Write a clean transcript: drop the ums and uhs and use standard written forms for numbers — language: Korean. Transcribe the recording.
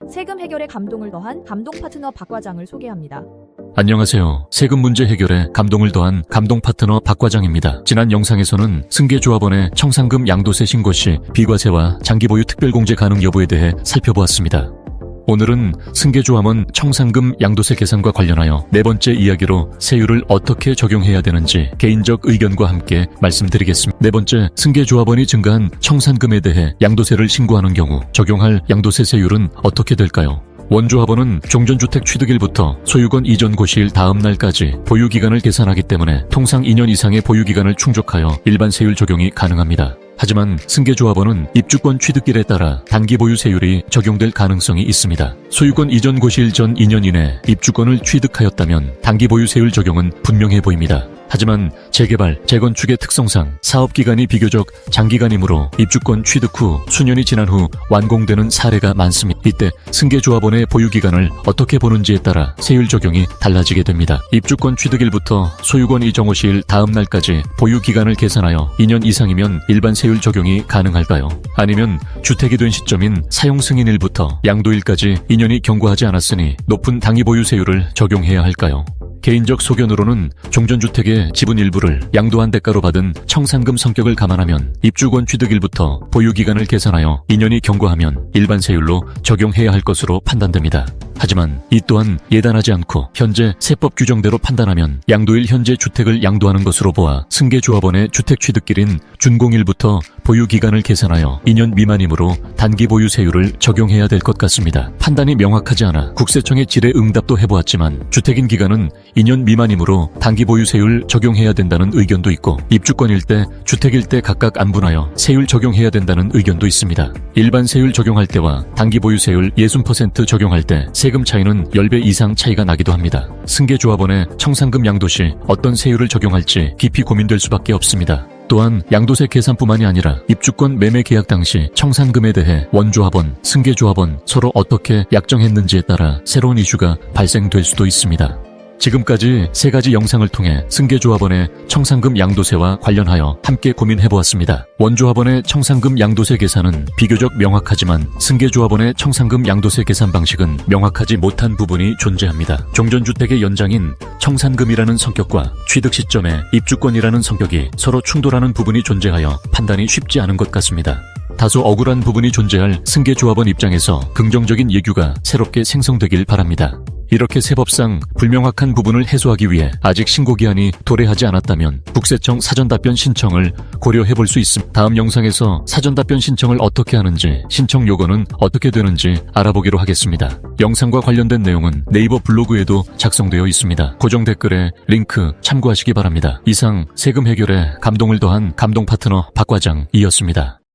세금 해결에 감동을 더한 감동 파트너 박 과장을 소개합니다. 안녕하세요. 세금 문제 해결에 감동을 더한 감동 파트너 박 과장입니다. 지난 영상에서는 승계조합원의 청산금 양도세 신고 시 비과세와 장기보유 특별공제 가능 여부에 대해 살펴보았습니다. 오늘은 승계조합원 청산금 양도세 계산과 관련하여 네 번째 이야기로 세율을 어떻게 적용해야 되는지 개인적 의견과 함께 말씀드리겠습니다. 네 번째, 승계조합원이 증가한 청산금에 대해 양도세를 신고하는 경우 적용할 양도세 세율은 어떻게 될까요? 원조합원은 종전주택 취득일부터 소유권 이전 고시일 다음 날까지 보유기간을 계산하기 때문에 통상 2년 이상의 보유기간을 충족하여 일반 세율 적용이 가능합니다. 하지만 승계조합원은 입주권 취득일에 따라 단기 보유 세율이 적용될 가능성이 있습니다. 소유권 이전 고시일 전 2년 이내 입주권을 취득하였다면 단기 보유 세율 적용은 분명해 보입니다. 하지만 재개발, 재건축의 특성상 사업기간이 비교적 장기간이므로 입주권 취득 후 수년이 지난 후 완공되는 사례가 많습니다. 이때 승계조합원의 보유기간을 어떻게 보는지에 따라 세율 적용이 달라지게 됩니다. 입주권 취득일부터 소유권 이전 고시일 다음 날까지 보유기간을 계산하여 2년 이상이면 일반 세율 적용이 가능할까요? 아니면 주택이 된 시점인 사용 승인일부터 양도일까지 2년이 경과하지 않았으니 높은 당위 보유 세율을 적용해야 할까요? 개인적 소견으로는 종전주택의 지분 일부를 양도한 대가로 받은 청산금 성격을 감안하면 입주권 취득일부터 보유기간을 계산하여 2년이 경과하면 일반 세율로 적용해야 할 것으로 판단됩니다. 하지만 이 또한 예단하지 않고 현재 세법 규정대로 판단하면 양도일 현재 주택을 양도하는 것으로 보아 승계조합원의 주택 취득일인 준공일부터 보유기간을 계산하여 2년 미만이므로 단기 보유 세율을 적용해야 될 것 같습니다. 판단이 명확하지 않아 국세청에 질의 응답도 해보았지만 주택인 기간은 2년 미만이므로 단기 보유 세율 적용해야 된다는 의견도 있고 입주권일 때, 주택일 때 각각 안분하여 세율 적용해야 된다는 의견도 있습니다. 일반 세율 적용할 때와 단기 보유 세율 60% 적용할 때 세금 차이는 10배 이상 차이가 나기도 합니다. 승계조합원의 청산금 양도 시 어떤 세율을 적용할지 깊이 고민될 수밖에 없습니다. 또한 양도세 계산뿐만이 아니라 입주권 매매 계약 당시 청산금에 대해 원조합원, 승계조합원 서로 어떻게 약정했는지에 따라 새로운 이슈가 발생될 수도 있습니다. 지금까지 세 가지 영상을 통해 승계조합원의 청산금 양도세와 관련하여 함께 고민해보았습니다. 원조합원의 청산금 양도세 계산은 비교적 명확하지만 승계조합원의 청산금 양도세 계산 방식은 명확하지 못한 부분이 존재합니다. 종전주택의 연장인 청산금이라는 성격과 취득 시점의 입주권이라는 성격이 서로 충돌하는 부분이 존재하여 판단이 쉽지 않은 것 같습니다. 다소 억울한 부분이 존재할 승계조합원 입장에서 긍정적인 예규가 새롭게 생성되길 바랍니다. 이렇게 세법상 불명확한 부분을 해소하기 위해 아직 신고기한이 도래하지 않았다면 국세청 사전답변 신청을 고려해볼 수 있습니다. 다음 영상에서 사전답변 신청을 어떻게 하는지, 신청 요건은 어떻게 되는지 알아보기로 하겠습니다. 영상과 관련된 내용은 네이버 블로그에도 작성되어 있습니다. 고정 댓글에 링크 참고하시기 바랍니다. 이상 세금 해결에 감동을 더한 감동 파트너 박 과장이었습니다.